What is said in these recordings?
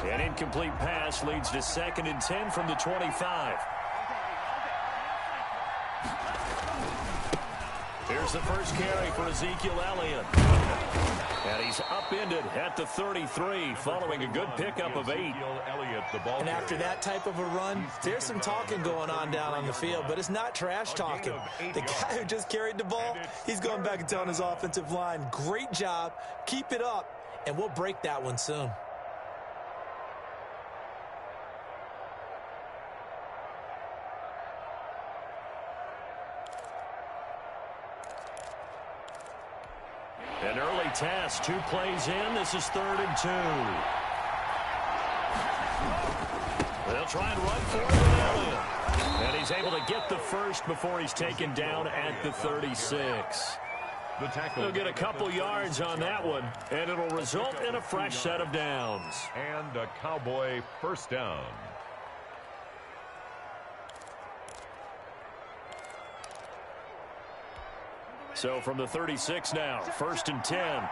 An incomplete pass leads to 2nd and 10 from the 25. Here's the first carry for Ezekiel Elliott. And he's upended at the 33 following a good pickup of 8. And after that type of a run, there's some talking going on down on the field, but it's not trash talking. The guy who just carried the ball, he's going back and telling his offensive line, great job, keep it up, and we'll break that one soon. An early test, 2 plays in. This is 3rd and 2. They'll try and run for it with Elliott. And he's able to get the first before he's taken down at the 36. He'll get a couple yards on that one, and it'll result in a fresh set of downs. And a Cowboy first down. So from the 36 now, 1st and 10.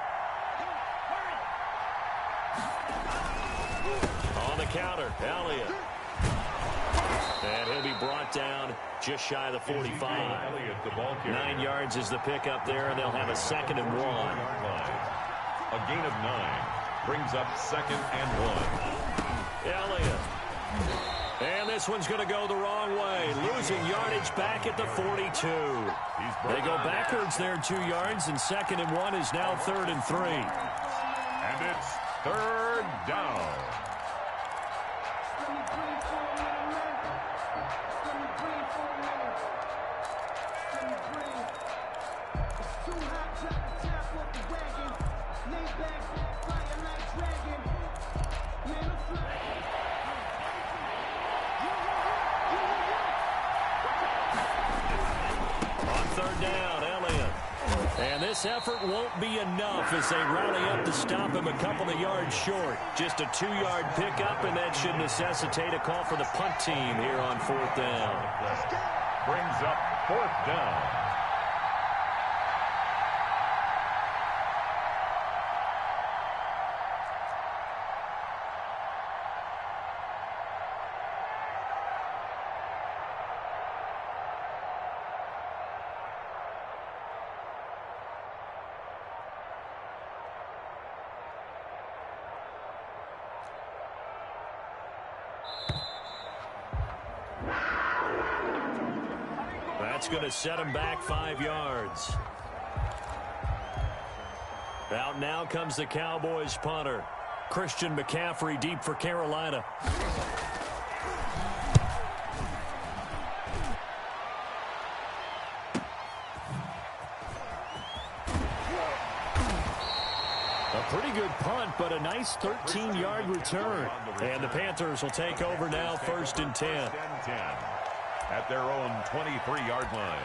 On the counter, Elliott. And he'll be brought down just shy of the 45. 9 yards is the pickup there, and they'll have a 2nd and 1. A gain of 9 brings up 2nd and 1. Elliott. And this one's going to go the wrong way. Losing yardage back at the 42. They go backwards there 2 yards, and 2nd and 1 is now 3rd and 3. And it's 3rd down. This effort won't be enough as they rally up to stop him a couple of yards short. Just a 2-yard pickup, and that should necessitate a call for the punt team here on 4th down. Brings up 4th down. That's going to set him back 5 yards. Out now comes the Cowboys punter. Christian McCaffrey deep for Carolina. A pretty good punt, but a nice 13-yard return. And the Panthers will take over now, 1st and 10. At their own 23-yard line.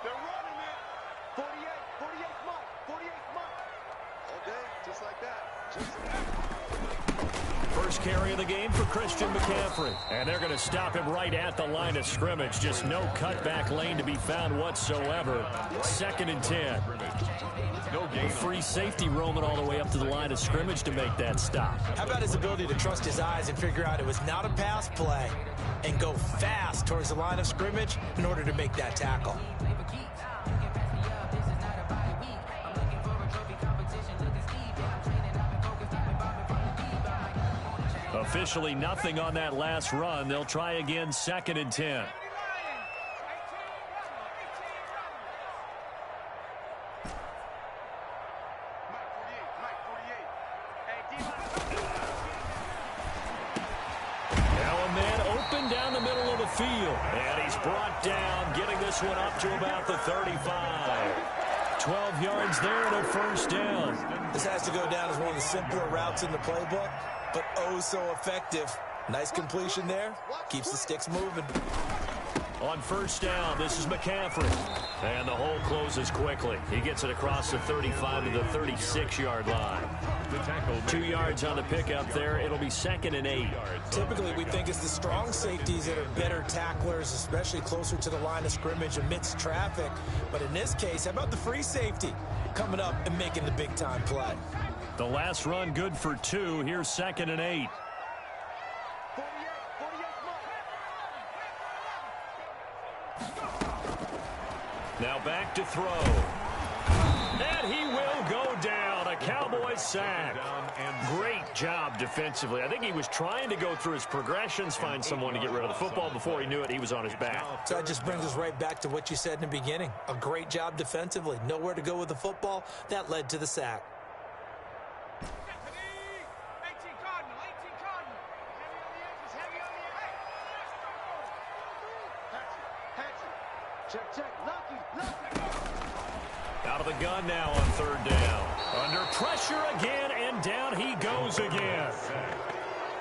They're running it. 48th month. Okay, just like that. First carry of the game for Christian McCaffrey. And they're going to stop him right at the line of scrimmage. Just no cutback lane to be found whatsoever. 2nd and 10. Free safety roaming all the way up to the line of scrimmage to make that stop. How about his ability to trust his eyes and figure out it was not a pass play and go fast towards the line of scrimmage in order to make that tackle. Officially nothing on that last run. They'll try again, 2nd and 10. Now a man open down the middle of the field. And he's brought down, getting this one up to about the 35. 12 yards there and a 1st down. This has to go down as one of the simpler routes in the playbook, but oh so effective. Nice completion there. Keeps the sticks moving. On first down, this is McCaffrey. And the hole closes quickly. He gets it across the 35 to the 36-yard line. 2 yards on the pickup there. It'll be 2nd and 8. Typically, we think it's the strong safeties that are better tacklers, especially closer to the line of scrimmage amidst traffic. But in this case, how about the free safety coming up and making the big-time play? The last run good for 2. Here's 2nd and 8. Now back to throw. And he will go down. A Cowboys sack. Great job defensively. I think he was trying to go through his progressions, find someone to get rid of the football. Before he knew it, he was on his back. So that just brings us right back to what you said in the beginning. A great job defensively. Nowhere to go with the football. That led to the sack. Out of the gun now on 3rd down. Under pressure again, and down he goes again.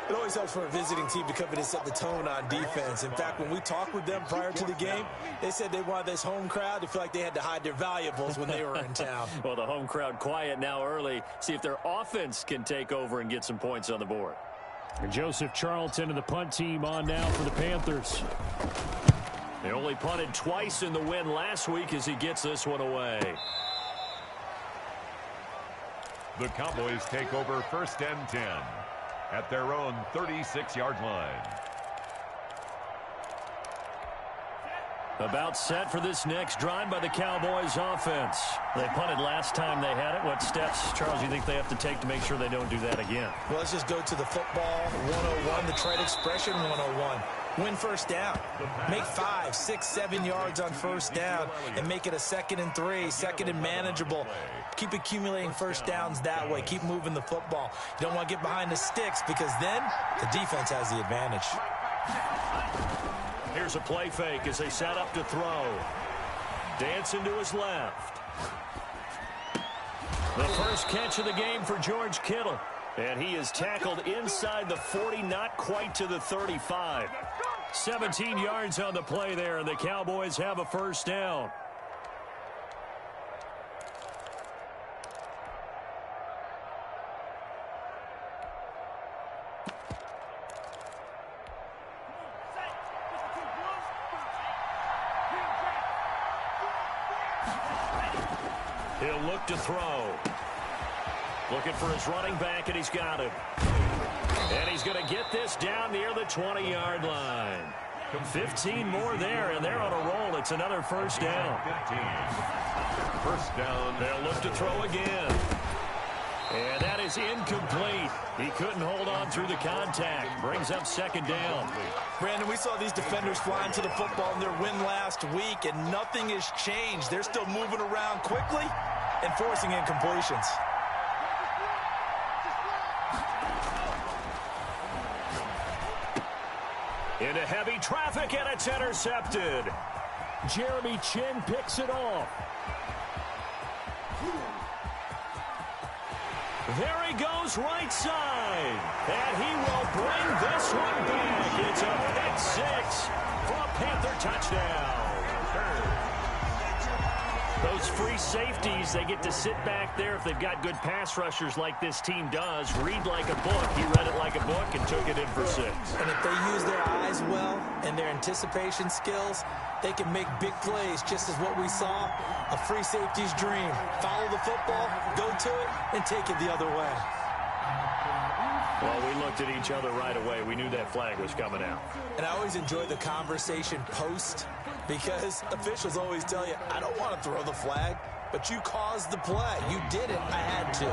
It always helps for a visiting team to come in and set the tone on defense. In fact, when we talked with them prior to the game, they said they wanted this home crowd to feel like they had to hide their valuables when they were in town. Well, the home crowd quiet now early. See if their offense can take over and get some points on the board. And Joseph Charlton and the punt team on now for the Panthers. They only punted twice in the win last week as he gets this one away. The Cowboys take over 1st and 10 at their own 36-yard line. About set for this next drive by the Cowboys offense. They punted last time they had it. What steps, Charles, you think they have to take to make sure they don't do that again? Well, let's just go to the football 101, the trade expression 101. Win first down. Make 5, 6, 7 yards on first down and make it a 2nd and 3, 2nd and manageable. Keep accumulating first downs that way. Keep moving the football. You don't want to get behind the sticks because then the defense has the advantage. Here's a play fake as they set up to throw. Dancing to his left. The first catch of the game for George Kittle. And he is tackled inside the 40, not quite to the 35. 17 yards on the play there, and the Cowboys have a first down. He'll look to throw. Looking for his running back, and he's got him. And he's going to get this down near the 20-yard line. 15 more there, and they're on a roll. It's another first down. 15. First down. They'll look to throw again. And that is incomplete. He couldn't hold on through the contact. Brings up 2nd down. Brandon, we saw these defenders flying to the football in their win last week, and nothing has changed. They're still moving around quickly and forcing incompletions. Into heavy traffic, and it's intercepted. Jeremy Chin picks it off. There he goes right side. And he will bring this one back. It's a pick 6 for a Panther touchdown. Those free safeties, they get to sit back there if they've got good pass rushers like this team does. Read like a book. He read it like a book and took it in for 6. And if they use their eyes well and their anticipation skills, they can make big plays, just as what we saw. A free safety's dream. Follow the football, go to it, and take it the other way. Well, we looked at each other right away. We knew that flag was coming out. And I always enjoy the conversation post, because officials always tell you, I don't want to throw the flag, but you caused the play. You did it. I had to.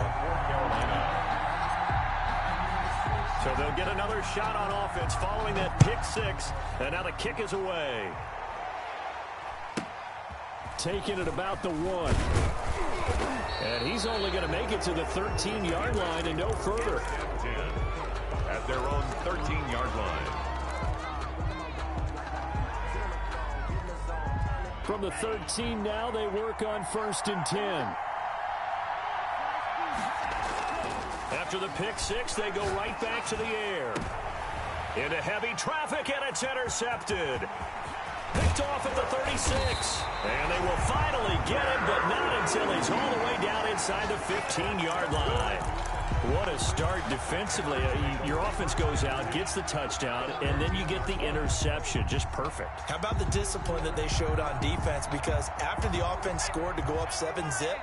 So they'll get another shot on offense following that pick 6, and now the kick is away. Taking it about the 1. And he's only going to make it to the 13-yard line and no further. At their own 13-yard line. From the 13 now, they work on 1st and 10. After the pick 6, they go right back to the air. Into heavy traffic, and it's intercepted. Picked off at the 36. And they will finally get him, but not until he's all the way down inside the 15-yard line. What a start defensively. Your offense goes out, gets the touchdown, and then you get the interception. Just perfect. How about the discipline that they showed on defense? Because after the offense scored to go up 7-zip,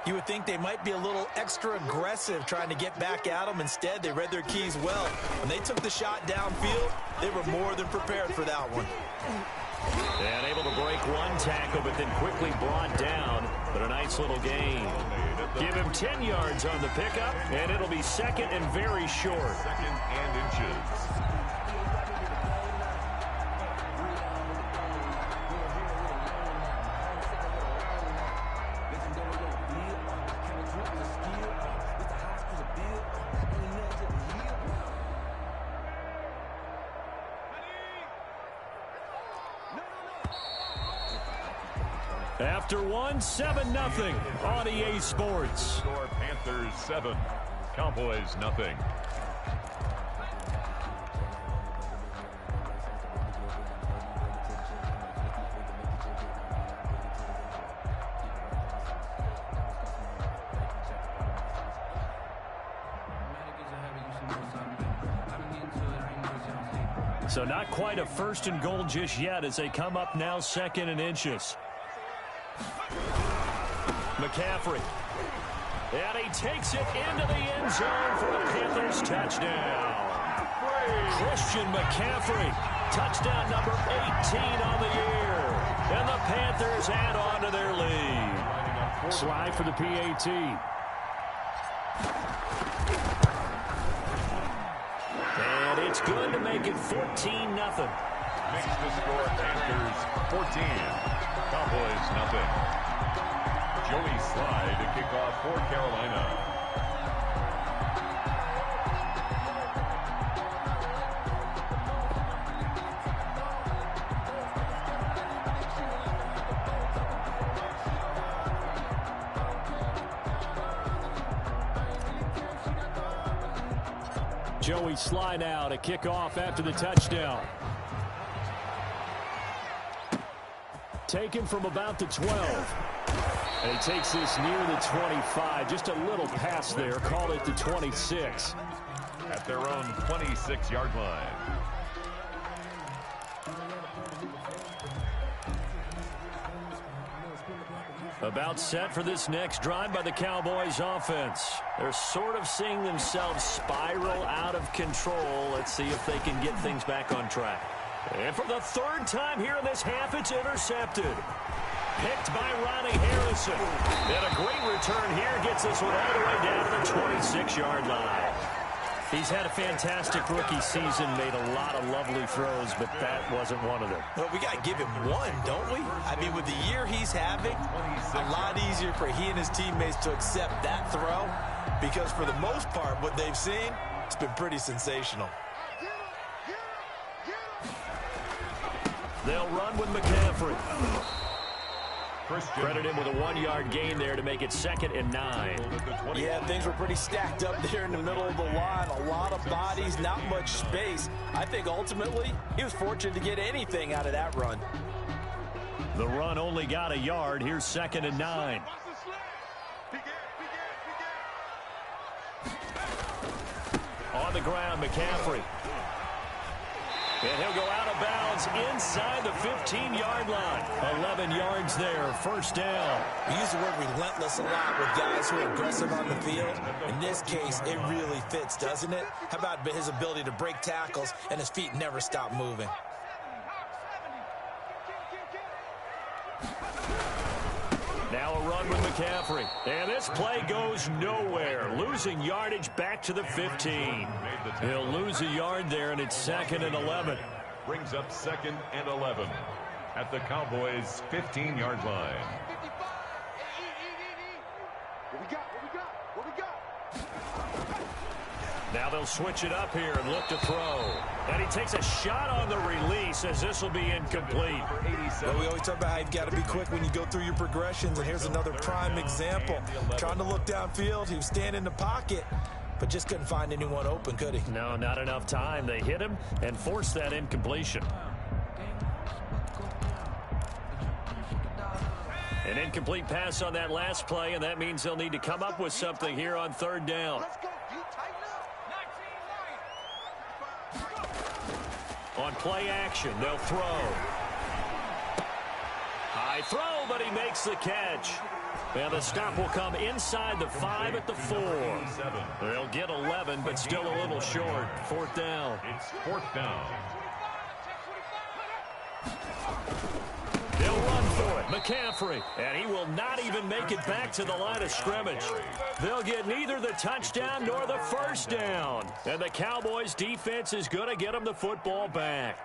you would think they might be a little extra aggressive trying to get back at them. Instead, they read their keys well. When they took the shot downfield, they were more than prepared for that one. And able to break one tackle, but then quickly brought down. But a nice little gain. Give him 10 yards on the pickup, and it'll be second and very short. Second and inches. After one, 7-0 on EA Sports. Score Panthers 7, Cowboys nothing. So not quite a first and goal just yet as they come up now second and inches. McCaffrey. And he takes it into the end zone for the Panthers touchdown. Christian McCaffrey. Touchdown number 18 on the year. And the Panthers add on to their lead. Slide for the PAT. And it's good to make it 14-0. Makes the score Panthers 14, Cowboys nothing. Joey Slide to kick off for Carolina. Joey Slide out to kick off after the touchdown. Taken from about the 12. And he takes this near the 25. Just a little pass there. Called it the 26. At their own 26-yard line. About set for this next drive by the Cowboys offense. They're sort of seeing themselves spiral out of control. Let's see if they can get things back on track. And for the third time here in this half, it's intercepted. Picked by Ronnie Harrison. And a great return here gets this one all the way down to the 26-yard line. He's had a fantastic rookie season, made a lot of lovely throws, but that wasn't one of them. Well, we got to give him one, don't we? I mean, with the year he's having, a lot easier for he and his teammates to accept that throw because for the most part, what they've seen, it's been pretty sensational. They'll run with McCaffrey. Credit him with a 1-yard gain there to make it 2nd and 9. Yeah, things were pretty stacked up there in the middle of the line. A lot of bodies, not much space. I think ultimately he was fortunate to get anything out of that run. The run only got a yard. Here's 2nd and 9. On the ground, McCaffrey. And he'll go out of bounds inside the 15-yard line. 11 yards there, first down. We use the word relentless a lot with guys who are aggressive on the field. In this case, it really fits, doesn't it? How about his ability to break tackles and his feet never stop moving? Now a run with McCaffrey. And this play goes nowhere. Losing yardage back to the 15. He'll lose a yard there, and it's 2nd and 11. Brings up 2nd and 11 at the Cowboys' 15-yard line. What we got? Now they'll switch it up here and look to throw. And he takes a shot on the release as this will be incomplete. Well, we always talk about how you've got to be quick when you go through your progressions, and here's another prime example. Trying to look downfield, he was standing in the pocket, but just couldn't find anyone open, could he? No, not enough time. They hit him and forced that incompletion. An incomplete pass on that last play, and that means they'll need to come up with something here on third down. On play action, they'll throw. High throw, but he makes the catch. And the stop will come inside the 5 at the 4. They'll get 11, but still a little short. Fourth down. It's fourth down. They'll run for it. McCaffrey. And he will not even make it back to the line of scrimmage. They'll get neither the touchdown nor the first down. And the Cowboys' defense is going to get them the football back.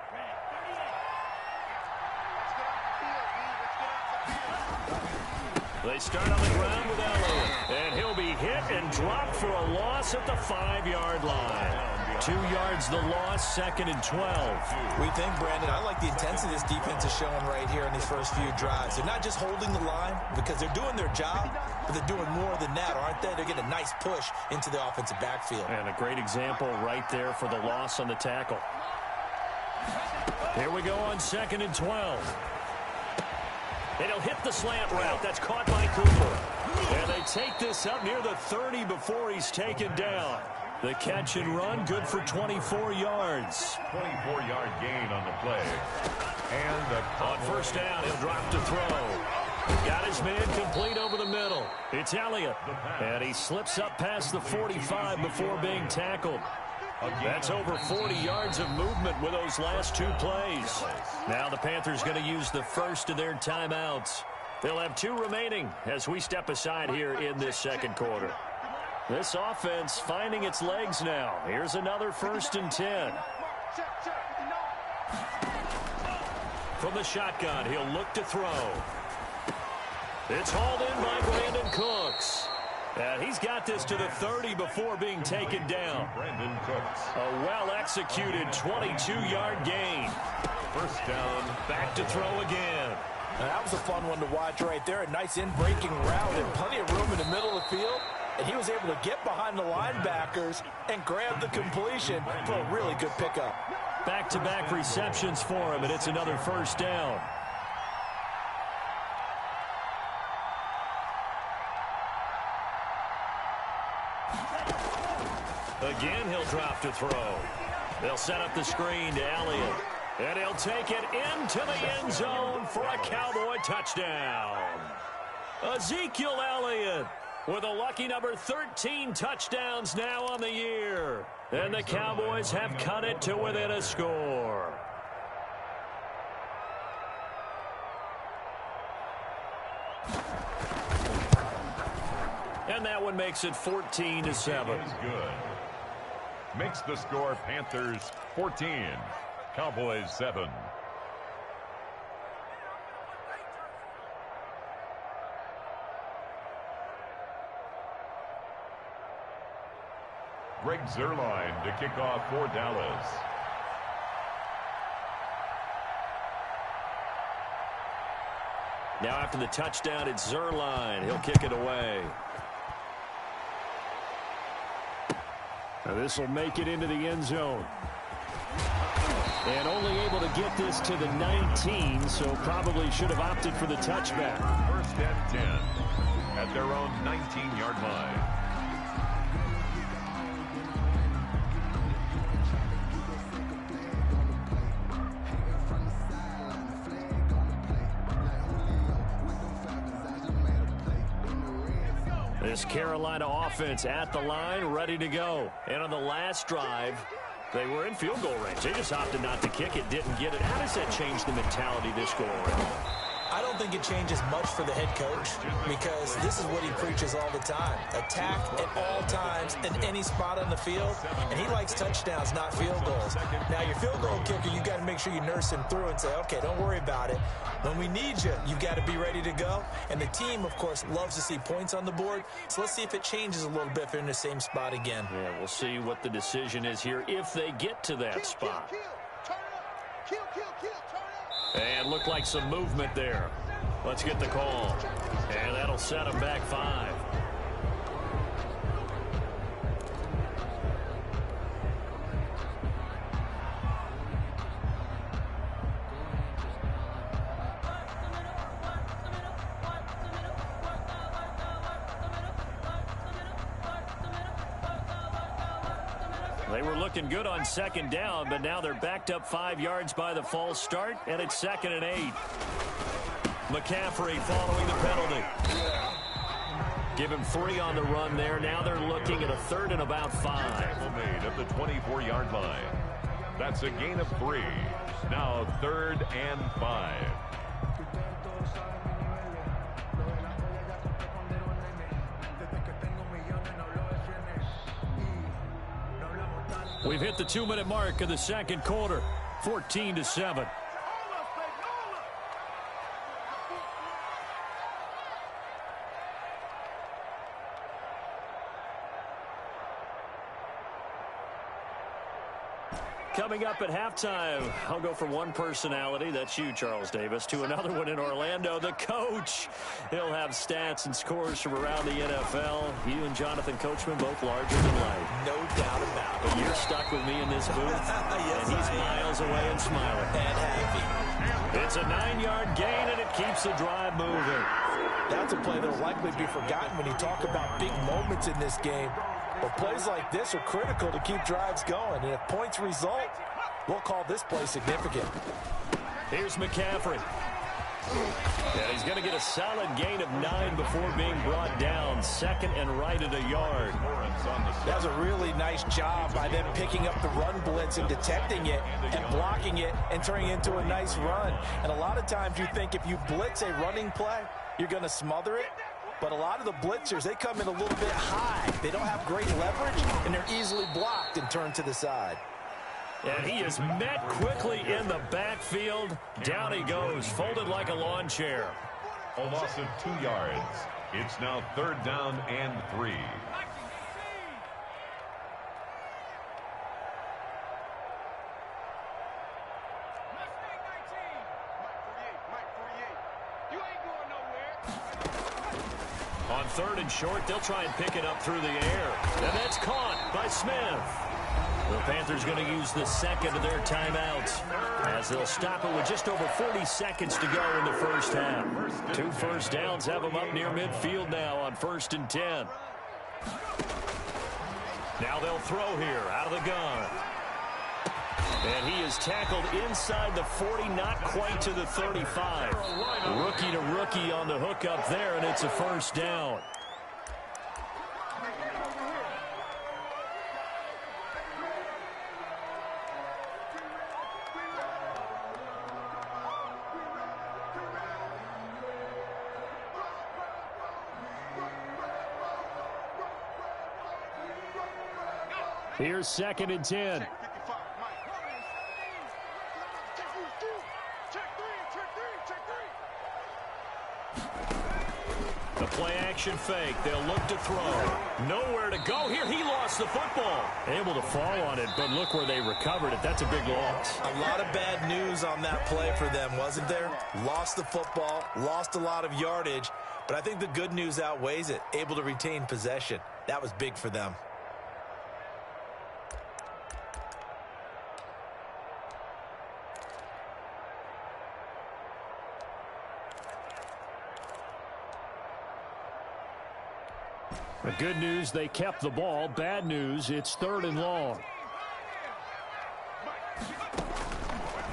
They start on the ground with Elliott. And he'll be hit and dropped for a loss at the 5-yard line. 2 yards the loss, 2nd and 12. We think, Brandon, I like the intensity this defense is showing right here in these first few drives. They're not just holding the line because they're doing their job, but they're doing more than that, aren't they? They're getting a nice push into the offensive backfield. And a great example right there for the loss on the tackle. Here we go on 2nd and 12. And he'll hit the slant route. That's caught by Cooper. And they take this up near the 30 before he's taken down. The catch and run, good for 24 yards. 24-yard gain on the play. And on first down, he'll drop to throw. Got his man complete over the middle. It's Elliott. And he slips up past the 45 before being tackled. That's over 40 yards of movement with those last 2 plays. Now the Panthers going to use the first of their timeouts. They'll have 2 remaining as we step aside here in this second quarter. This offense finding its legs now. Here's another 1st and 10. From the shotgun, he'll look to throw. It's hauled in by Brandon Cooks. And he's got this to the 30 before being taken down. Brandon Cooks. A well-executed 22-yard gain. First down. Back to throw again. Now, that was a fun one to watch right there. A nice in-breaking route and plenty of room in the middle of the field. And he was able to get behind the linebackers and grab the completion for a really good pickup. Back-to-back receptions for him, and it's another first down. Again, he'll drop to throw. They'll set up the screen to Elliott. And he'll take it into the end zone for a Cowboy touchdown. Ezekiel Elliott with a lucky number 13 touchdowns now on the year. And the Cowboys have cut it to within a score. And that one makes it 14-7. Good. Makes the score Panthers 14, Cowboys 7. Greg Zuerlein to kick off for Dallas. Now after the touchdown, it's Zuerlein. He'll kick it away. Now this will make it into the end zone. And only able to get this to the 19, so probably should have opted for the touchback. First and 10 at their own 19-yard line. This Carolina offense at the line, ready to go. And on the last drive, they were in field goal range. They just opted not to kick it, didn't get it. How does that change the mentality this go around? I don't think it changes much for the head coach because this is what he preaches all the time. Attack at all times in any spot on the field, and he likes touchdowns, not field goals. Now, your field goal kicker, you've got to make sure you nurse him through and say, okay, don't worry about it. When we need you, you've got to be ready to go. And the team, of course, loves to see points on the board, so let's see if it changes a little bit if they're in the same spot again. Yeah, we'll see what the decision is here if they get to that spot. And looked like some movement there. Let's get the call. And that'll set them back 5. They were looking good on second down, but now they're backed up 5 yards by the false start, and it's 2nd and 8. McCaffrey following the penalty. Give him 3 on the run there. Now they're looking at a 3rd and about 5. Made at the 24-yard line. That's a gain of 3. Now 3rd and 5. We've hit the 2-minute mark of the second quarter. 14-7. Coming up at halftime, I'll go from one personality, that's you, Charles Davis, to another one in Orlando, the coach. He'll have stats and scores from around the NFL. You and Jonathan Coachman, both larger than life. No doubt about it. But you're stuck with me in this booth, yes, and he's miles away and smiling. And happy. It's a 9-yard gain, and it keeps the drive moving. That's a play that will likely be forgotten when you talk about big moments in this game. But plays like this are critical to keep drives going. And if points result, we'll call this play significant. Here's McCaffrey. And he's going to get a solid gain of 9 before being brought down. 2nd and right at a yard. That's a really nice job by them picking up the run blitz and detecting it and blocking it and turning it into a nice run. And a lot of times you think if you blitz a running play, you're going to smother it. But a lot of the blitzers, they come in a little bit high. They don't have great leverage, and they're easily blocked and turned to the side. And he is met quickly in the backfield. Down he goes, folded like a lawn chair. A loss of 2 yards. It's now 3rd down and 3. On 3rd and short, they'll try and pick it up through the air. And that's caught by Smith. The Panthers going to use the 2nd of their timeouts as they'll stop it with just over 40 seconds to go in the first half. 2 first downs have them up near midfield now on 1st and 10. Now they'll throw here out of the gun. And he is tackled inside the 40, not quite to the 35. Rookie to rookie on the hook up there, and it's a first down. Here's 2nd and 10. The play action fake. They'll look to throw. Nowhere to go here. He lost the football. Able to fall on it, but look where they recovered it. That's a big loss. A lot of bad news on that play for them, wasn't there? Lost the football, lost a lot of yardage, but I think the good news outweighs it. Able to retain possession. That was big for them. The good news, they kept the ball. Bad news, it's 3rd and long.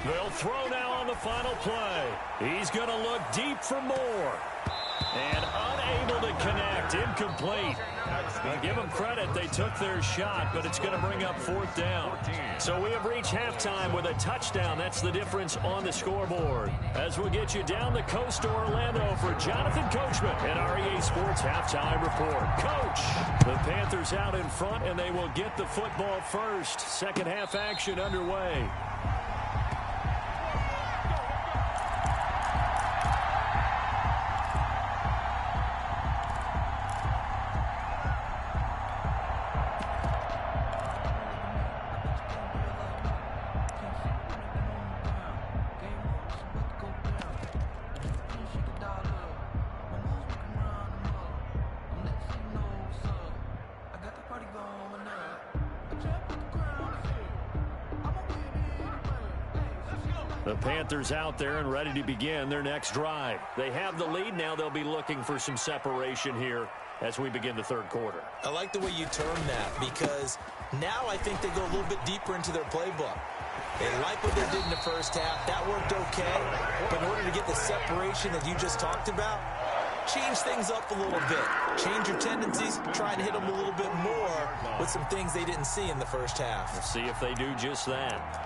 They'll throw now on the final play. He's going to look deep for more. And unable to connect. Incomplete. I'll give them credit. They took their shot, but it's going to bring up 4th down. So we have reached halftime with a touchdown. That's the difference on the scoreboard. As we'll get you down the coast to Orlando for Jonathan Coachman and our EA Sports Halftime Report. Coach, the Panthers out in front, and they will get the football first. Second half action underway. The Panthers out there and ready to begin their next drive. They have the lead. Now they'll be looking for some separation here as we begin the third quarter. I like the way you term that, because now I think they go a little bit deeper into their playbook. They like what they did in the first half. That worked okay. But in order to get the separation that you just talked about, change things up a little bit. Change your tendencies. Try and hit them a little bit more with some things they didn't see in the first half. We'll see if they do just that.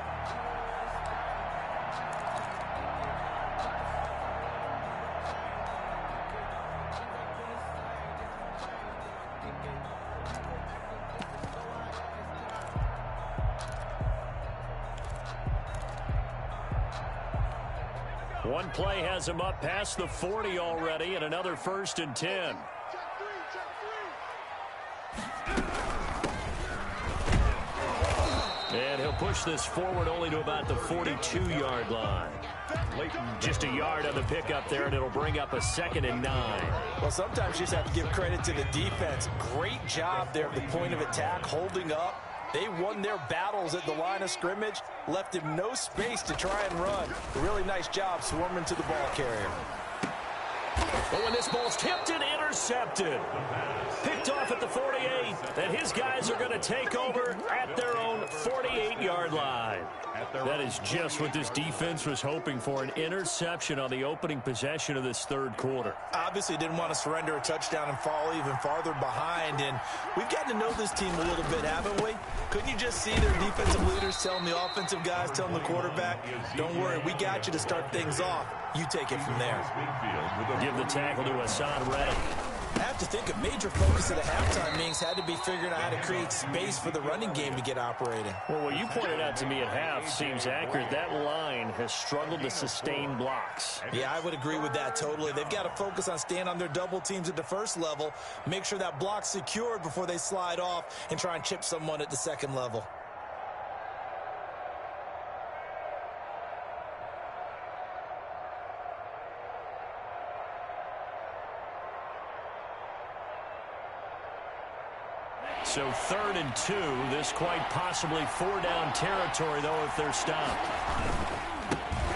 One play has him up past the 40 already, and another 1st and 10. And he'll push this forward only to about the 42-yard line. Just a yard on the pickup there, and it'll bring up a 2nd and 9. Well, sometimes you just have to give credit to the defense. Great job there at the point of attack, holding up. They won their battles at the line of scrimmage, left him no space to try and run. Really nice job swarming to the ball carrier. But when this ball's tipped and intercepted, picked off at the 48, and his guys are going to take over at their own 48-yard line. That is just what this defense was hoping for, an interception on the opening possession of this third quarter. Obviously didn't want to surrender a touchdown and fall even farther behind, and we've gotten to know this team a little bit, haven't we? Couldn't you just see their defensive leaders telling the offensive guys, telling the quarterback, don't worry, we got you to start things off. You take it from there. Give the tackle to Hassan Reddick. I have to think a major focus of the halftime meetings had to be figuring out how to create space for the running game to get operating. Well, what you pointed out to me at half seems accurate. That line has struggled to sustain blocks. Yeah, I would agree with that totally. They've got to focus on staying on their double teams at the first level, make sure that block's secured before they slide off and try and chip someone at the second level. So 3rd and 2, this quite possibly 4-down territory, though, if they're stopped.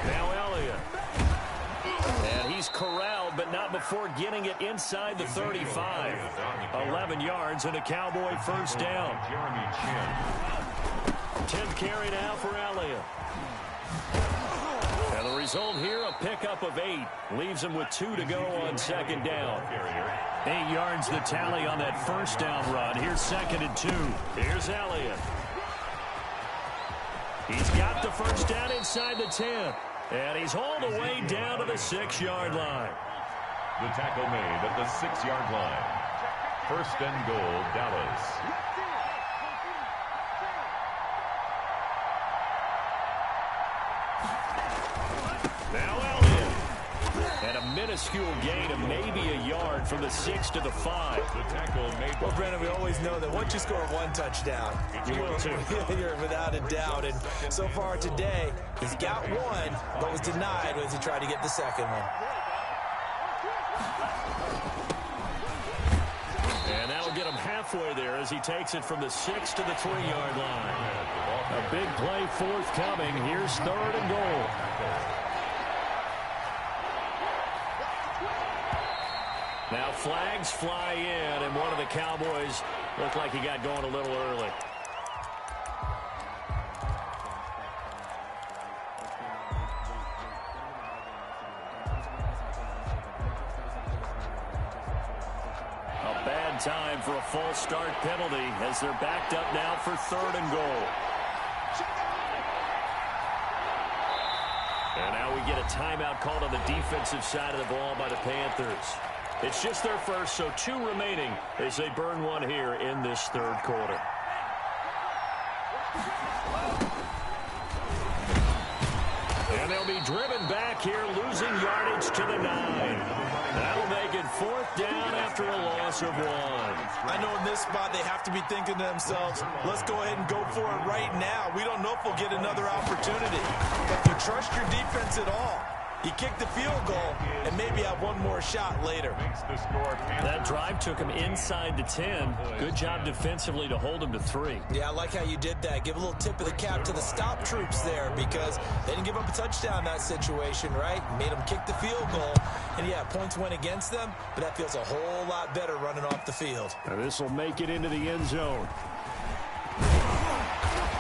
Now Elliott. And he's corralled, but not before getting it inside the 35. 11 yards and a Cowboy 1st down. 10th carry now for Elliott. And the result here, a pickup of 8. Leaves him with 2 to go on 2nd down. 8 yards the tally on that 1st down run. Here's 2nd and 2. Here's Elliott. He's got the 1st down inside the 10. And he's hauled away down to the 6-yard line. The tackle made at the 6-yard line. 1st and goal, Dallas. Now Elliott. And a minuscule gain of maybe a yard from the 6 to the 5. The tackle made. Well, Brandon, we always know that once you score one touchdown, You will too. you're without a doubt. And so far today, he's got one, but was denied as he tried to get the second one. And that'll get him halfway there as he takes it from the 6 to the 3-yard line. A big play forthcoming. Here's 3rd and goal. Now flags fly in, and one of the Cowboys looked like he got going a little early. A bad time for a false start penalty as they're backed up now for 3rd and goal. And now we get a timeout called on the defensive side of the ball by the Panthers. It's just their first, so 2 remaining as they burn one here in this third quarter. And they'll be driven back here, losing yardage to the 9. That'll make it 4th down after a loss of 1. I know in this spot they have to be thinking to themselves, let's go ahead and go for it right now. We don't know if we'll get another opportunity. But if you trust your defense at all, You kick the field goal and maybe have one more shot later. That drive took him inside the 10. Good job defensively to hold him to 3. Yeah, I like how you did that. Give a little tip of the cap to the stop troops there because they didn't give up a touchdown in that situation, right? Made them kick the field goal. And, yeah, points went against them, but that feels a whole lot better running off the field. And this will make it into the end zone.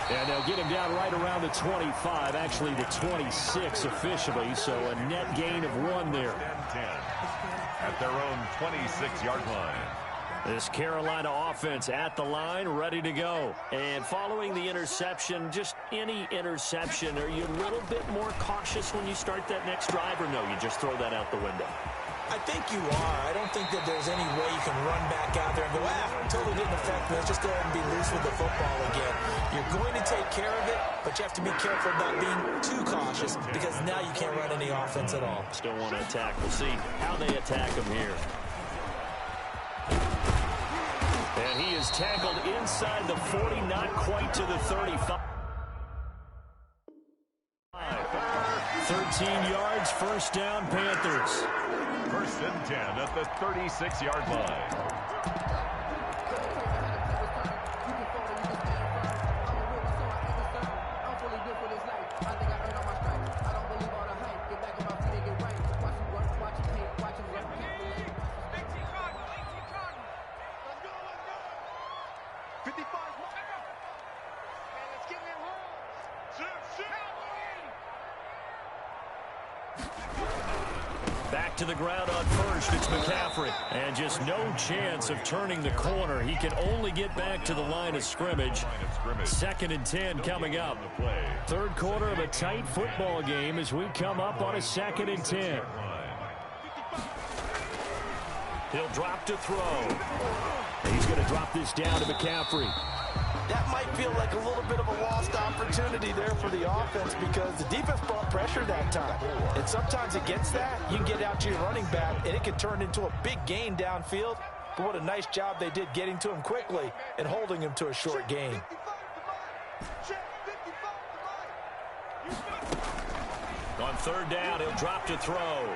And they'll get him down right around the 25, actually the 26 officially, so a net gain of 1 there. 10 at their own 26-yard line. This Carolina offense at the line, ready to go. And following the interception, just any interception, are you a little bit more cautious when you start that next drive, or no, you just throw that out the window? I think you are. I don't think that there's any way you can run back out there and go, totally didn't affect me. Let's just go ahead and be loose with the football again. You're going to take care of it, but you have to be careful about being too cautious because now you can't run any offense at all. Still want to attack. We'll see how they attack him here. And he is tackled inside the 40, not quite to the 35. 13 yards, first down, Panthers. 1st and 10 at the 36-yard line. Back to the ground on first. It's McCaffrey. And just no chance of turning the corner. He can only get back to the line of scrimmage. 2nd and 10 coming up. 3rd quarter of a tight football game as we come up on a 2nd and 10. He'll drop to throw. He's going to drop this down to McCaffrey. That might feel like a little bit of a lost opportunity there for the offense because the defense brought pressure that time. And sometimes against that, you can get out to your running back, and it can turn into a big gain downfield. But what a nice job they did getting to him quickly and holding him to a short gain. On 3rd down, he'll drop to throw.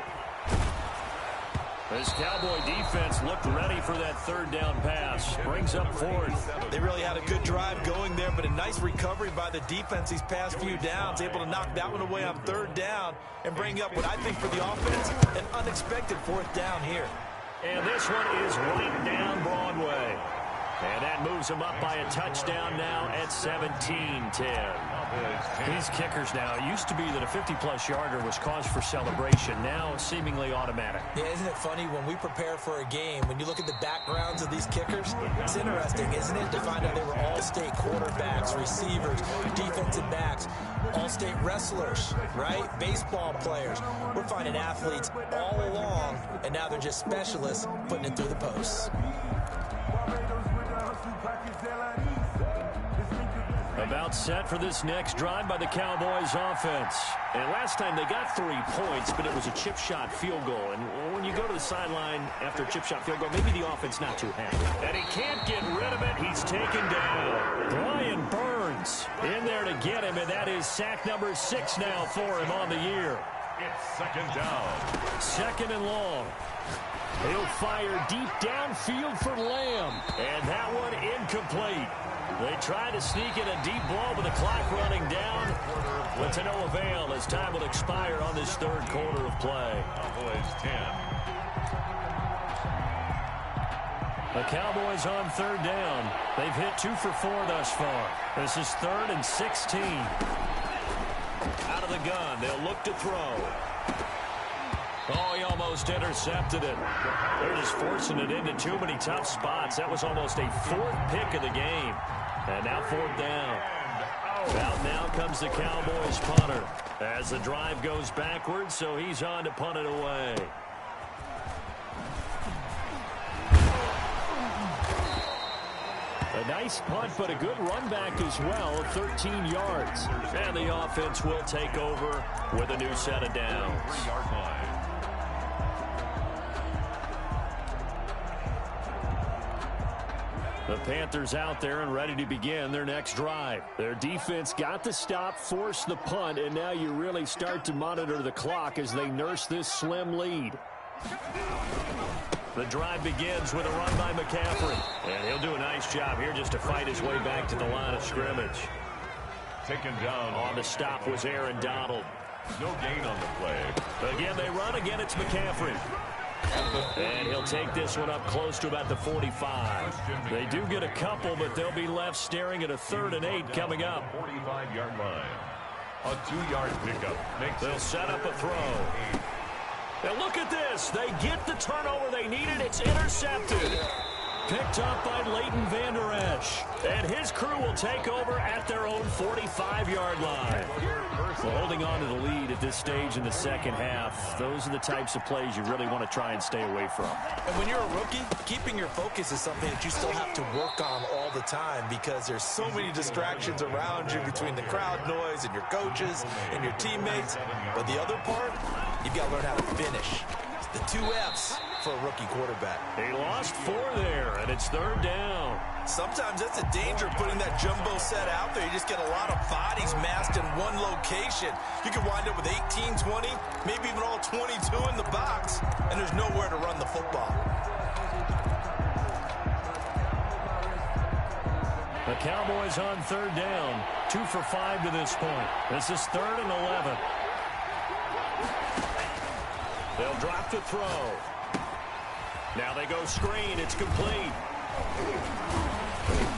This Cowboy defense looked ready for that 3rd down pass. Brings up 4th. They really had a good drive going there, but a nice recovery by the defense these past few downs. Able to knock that one away on 3rd down and bring up what I think for the offense, an unexpected 4th down here. And this one is right down Broadway. And that moves him up by a touchdown now at 17-10. These kickers now, it used to be that a 50-plus yarder was cause for celebration. Now seemingly automatic. Yeah, isn't it funny when we prepare for a game, when you look at the backgrounds of these kickers, it's interesting, isn't it, to find out they were all-state quarterbacks, receivers, defensive backs, all-state wrestlers, right? Baseball players. We're finding athletes all along, and now they're just specialists putting it through the posts. About set for this next drive by the Cowboys offense. And last time they got 3 points, but it was a chip shot field goal. And when you go to the sideline after a chip shot field goal, maybe the offense not too happy. And he can't get rid of it. He's taken down. Brian Burns in there to get him, and that is sack number 6 now for him on the year. It's 2nd down. 2nd and long. He'll fire deep downfield for Lamb. And that one incomplete. They try to sneak in a deep ball with the clock running down, but to no avail as time will expire on this 3rd quarter of play. Cowboys 10. The Cowboys on 3rd down. They've hit 2 for 4 thus far. This is 3rd and 16. Out of the gun, they'll look to throw. Oh, he almost intercepted it. They're just forcing it into too many tough spots. That was almost a 4th pick of the game. And now 4th down. Out now comes the Cowboys punter as the drive goes backwards, so he's on to punt it away. A nice punt, but a good run back as well, 13 yards. And the offense will take over with a new set of downs. 3-yard line. The Panthers out there and ready to begin their next drive. Their defense got the stop, forced the punt, and now you really start to monitor the clock as they nurse this slim lead. The drive begins with a run by McCaffrey. And he'll do a nice job here just to fight his way back to the line of scrimmage. Taken down. On the stop was Aaron Donald. No gain on the play. Again, they run. Again, it's McCaffrey. And he'll take this one up close to about the 45. They do get a couple, but they'll be left staring at a 3rd and 8 coming up. 45-yard line. A 2-yard pickup. They'll set up a throw. Now look at this. They get the turnover they needed. It's intercepted. Picked up by Leighton Vander Esch. And his crew will take over at their own 45-yard line. Well, holding on to the lead at this stage in the second half, those are the types of plays you really want to try and stay away from. And when you're a rookie, keeping your focus is something that you still have to work on all the time because there's so many distractions around you between the crowd noise and your coaches and your teammates. But the other part, you've got to learn how to finish. The 2 F's for a rookie quarterback. He lost 4 there, and it's 3rd down. Sometimes that's a danger putting that jumbo set out there. You just get a lot of bodies massed in one location. You could wind up with 18, 20, maybe even all 22 in the box, and there's nowhere to run the football. The Cowboys on 3rd down. 2 for 5 to this point. This is 3rd and 11. They'll drop the throw. Now they go screen. It's complete.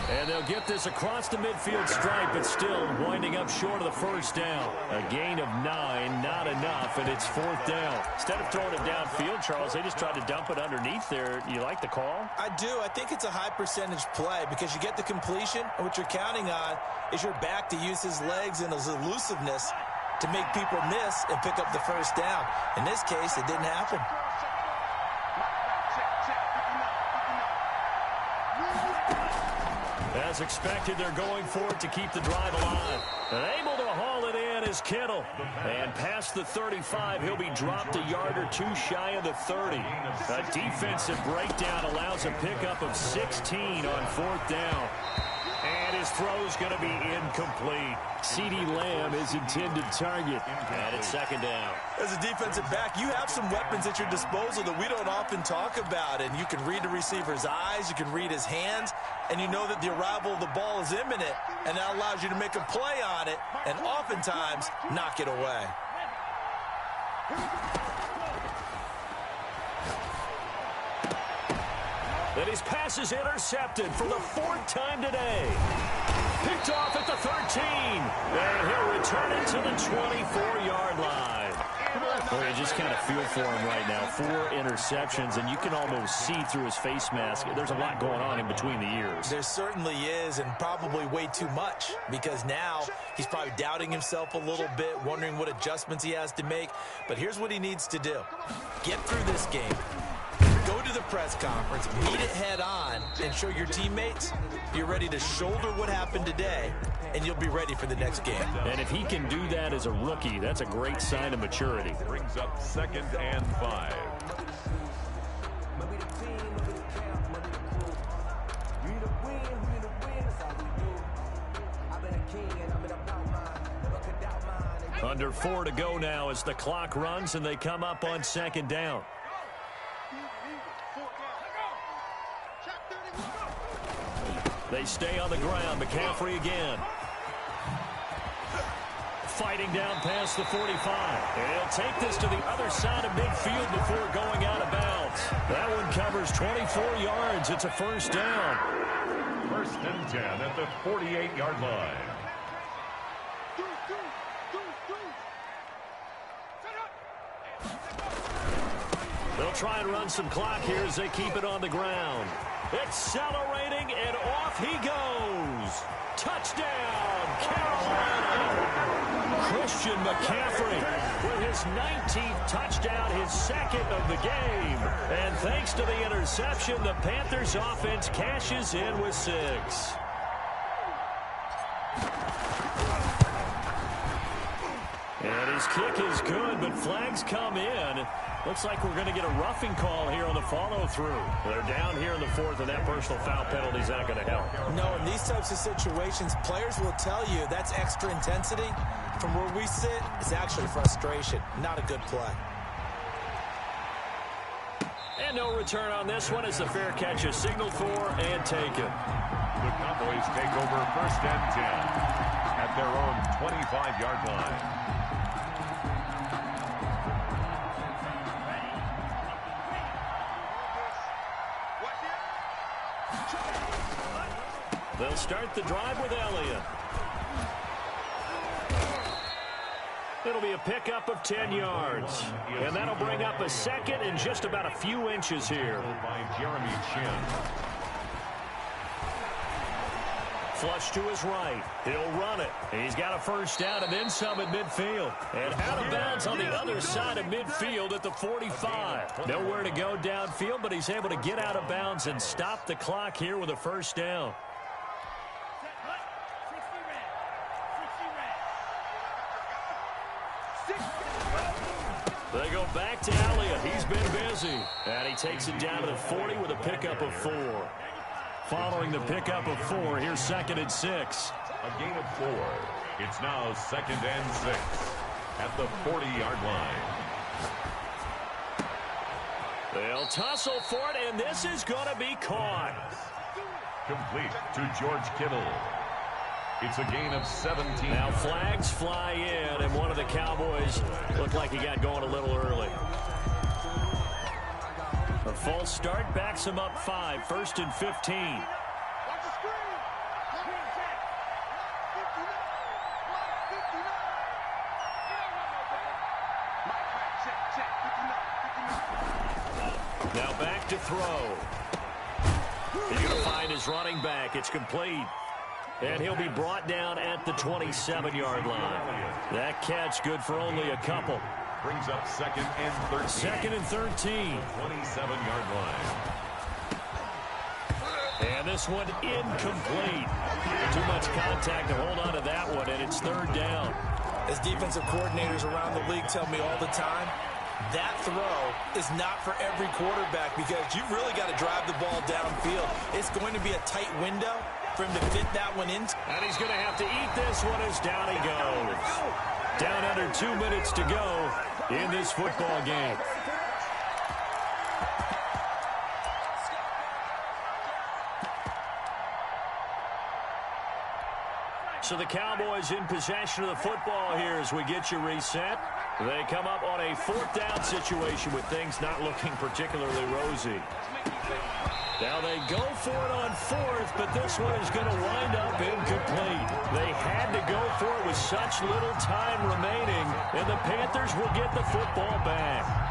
And they'll get this across the midfield stripe, but still winding up short of the 1st down. A gain of 9, not enough, and it's 4th down. Instead of throwing it downfield, Charles, they just tried to dump it underneath there. You like the call? I do. I think it's a high percentage play because you get the completion, and what you're counting on is your back to use his legs and his elusiveness to make people miss and pick up the 1st down. In this case, it didn't happen. As expected, they're going for it to keep the drive alive. And able to haul it in is Kittle. And past the 35, he'll be dropped a yard or 2 shy of the 30. A defensive breakdown allows a pickup of 16 on 4th down. And his throw's going to be incomplete. CeeDee Lamb is intended target. And it's 2nd down. As a defensive back, you have some weapons at your disposal that we don't often talk about. And you can read the receiver's eyes, you can read his hands, and you know that the arrival of the ball is imminent. And that allows you to make a play on it and oftentimes knock it away. And his pass is intercepted for the 4th time today. Picked off at the 13. And he'll return it to the 24-yard line. Well, you just kind of feel for him right now. 4 interceptions, and you can almost see through his face mask. There's a lot going on in between the ears. There certainly is, and probably way too much, because now he's probably doubting himself a little bit, wondering what adjustments he has to make. But here's what he needs to do. Get through this game. Go to the press conference, meet it head on, and show your teammates you're ready to shoulder what happened today, and you'll be ready for the next game. And if he can do that as a rookie, that's a great sign of maturity. Brings up 2nd and 5. Under 4 to go now as the clock runs, and they come up on 2nd down. They stay on the ground. McCaffrey again. Fighting down past the 45. And he'll take this to the other side of midfield before going out of bounds. That one covers 24 yards. It's a 1st down. 1st and 10 at the 48-yard line. They'll try and run some clock here as they keep it on the ground. Accelerating, and off he goes. Touchdown, Carolina. Christian McCaffrey with his 19th touchdown, his 2nd of the game. And thanks to the interception, the Panthers offense cashes in with 6. And His kick is good, but flags come in. Looks like we're going to get a roughing call here on the follow-through. They're down here in the fourth, and that personal foul penalty is not going to help. No, in these types of situations, players will tell you that's extra intensity. From where we sit, it's actually frustration. Not a good play. And no return on this one as the fair catch is signaled for and taken. The Cowboys take over 1st and 10 at their own 25-yard line. They'll start the drive with Elliott. It'll be a pickup of 10 yards. And that'll bring up a second and just about a few inches here. By Jeremy Chin. Flush to his right. He'll run it. He's got a first down and then some at midfield. And out of bounds on the other side of midfield at the 45. Nowhere to go downfield, but he's able to get out of bounds and stop the clock here with a first down. They go back to Elliott. He's been busy. And he takes it down to the 40 with a pickup of 4. Following the pickup of 4, here's 2nd and 6. A gain of 4. It's now 2nd and 6 at the 40-yard line. They'll tussle for it, and this is going to be caught. Complete to George Kittle. It's a gain of 17. Now flags fly in, and one of the Cowboys looked like he got going a little early. A false start backs him up 5, 1st and 15. Now back to throw. He's going to find his running back. It's complete. And he'll be brought down at the 27-yard line. That catch good for only a couple. Brings up 2nd and 13. 2nd and 13. 27-yard line. And this one incomplete. Too much contact to hold on to that one, and it's 3rd down. As defensive coordinators around the league tell me all the time, that throw is not for every quarterback because you've really got to drive the ball downfield. It's going to be a tight window for him to fit that one in. And he's going to have to eat this one as down he goes. Down under 2 minutes to go in this football game. So the Cowboys in possession of the football here as we get you reset. They come up on a 4th down situation with things not looking particularly rosy. Now they go for it on 4th, but this one is going to wind up incomplete. They had to go for it with such little time remaining, and the Panthers will get the football back.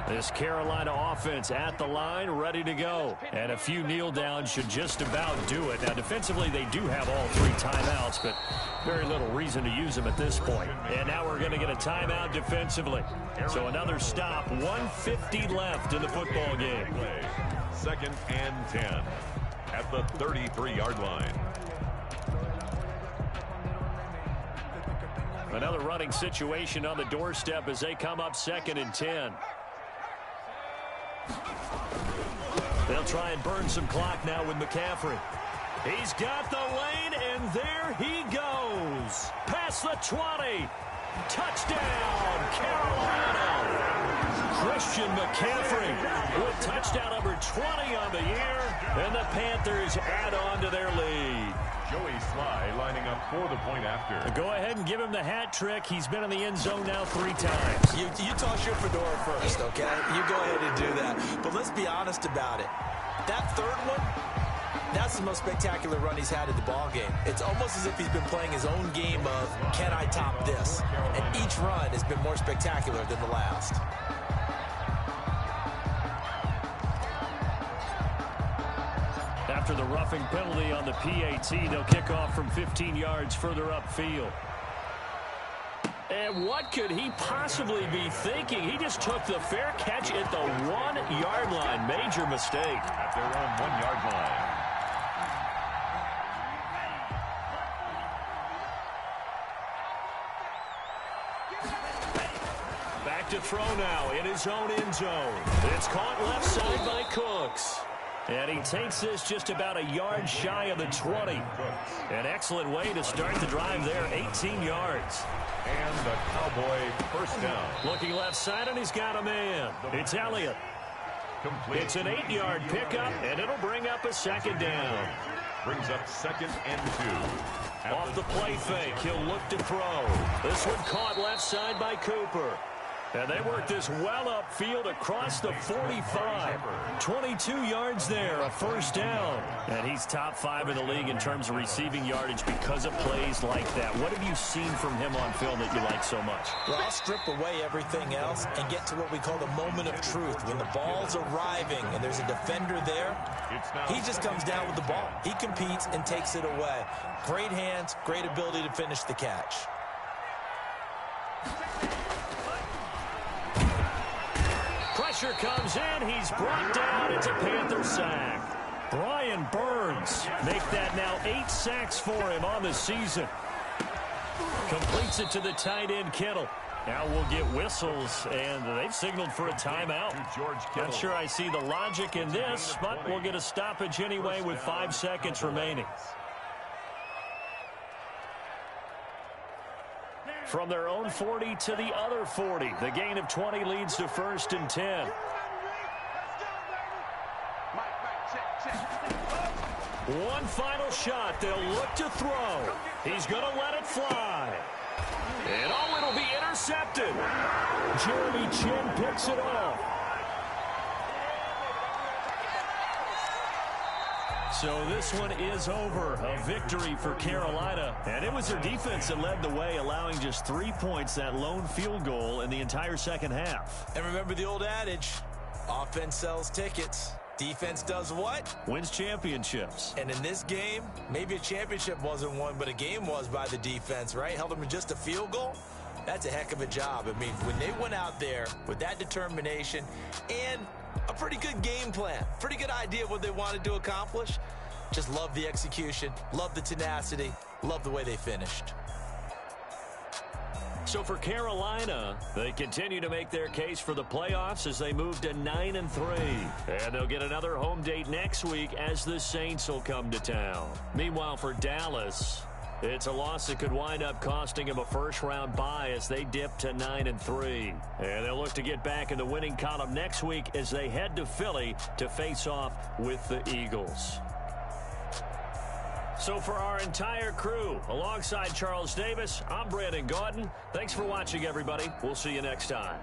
This Carolina offense at the line, ready to go. And a few kneel downs should just about do it. Now, defensively, they do have all 3 timeouts, but very little reason to use them at this point. And now we're going to get a timeout defensively. So another stop, 1:50 left in the football game. 2nd and 10 at the 33-yard line. Another running situation on the doorstep as they come up 2nd and 10. They'll try and burn some clock now with McCaffrey. He's got the lane, and there he goes. Past the 20. Touchdown, Carolina. Christian McCaffrey with touchdown number 20 on the year, and the Panthers add on to their lead. Joey Sly lining up for the point after. Go ahead and give him the hat trick. He's been in the end zone now 3 times. You toss your fedora first, okay? You go ahead and do that. But let's be honest about it. That 3rd one, that's the most spectacular run he's had in the ball game. It's almost as if he's been playing his own game of, can I top this? And each run has been more spectacular than the last. After the roughing penalty on the PAT, they'll kick off from 15 yards further upfield. And what could he possibly be thinking? He just took the fair catch at the 1-yard line. Major mistake. At their own 1-yard line. Back to throw now in his own end zone. It's caught left side by Cooks. And he takes this just about a yard shy of the 20. An excellent way to start the drive there, 18 yards. And the Cowboy first down. Looking left side, and he's got a man. It's Elliott. Complete. It's an 8-yard pickup, and it'll bring up a second down. Brings up 2nd and 2. Off the play fake, he'll look to throw. This one caught left side by Cooper. And they work this well upfield across the 45. 22 yards there, a first down. And he's top 5 in the league in terms of receiving yardage because of plays like that. What have you seen from him on film that you like so much? Well, I'll strip away everything else and get to what we call the moment of truth. When the ball's arriving and there's a defender there, he just comes down with the ball. He competes and takes it away. Great hands, great ability to finish the catch. Pressure comes in. He's brought down. It's a Panther sack. Brian Burns make that now 8 sacks for him on the season. Completes it to the tight end, Kittle. Now we'll get whistles, and they've signaled for a timeout. Not sure I see the logic in this, but we'll get a stoppage anyway with 5 seconds remaining. From their own 40 to the other 40. The gain of 20 leads to 1st and 10. One final shot. They'll look to throw. He's going to let it fly. And it'll be intercepted. Jeremy Chin picks it off. So this one is over. A victory for Carolina. And it was their defense that led the way, allowing just 3 points, that lone field goal in the entire second half. And remember the old adage, offense sells tickets. Defense does what? Wins championships. And in this game, maybe a championship wasn't won, but a game was by the defense, right? Held them to just a field goal. That's a heck of a job. I mean, when they went out there with that determination and a pretty good game plan, pretty good idea of what they wanted to accomplish, just love the execution, love the tenacity, love the way they finished. So for Carolina, they continue to make their case for the playoffs as they move to 9-3. And they'll get another home date next week as the Saints will come to town. Meanwhile, for Dallas, it's a loss that could wind up costing them a first-round bye as they dip to 9-3. And they'll look to get back in the winning column next week as they head to Philly to face off with the Eagles. So for our entire crew, alongside Charles Davis, I'm Brandon Gaudin. Thanks for watching, everybody. We'll see you next time.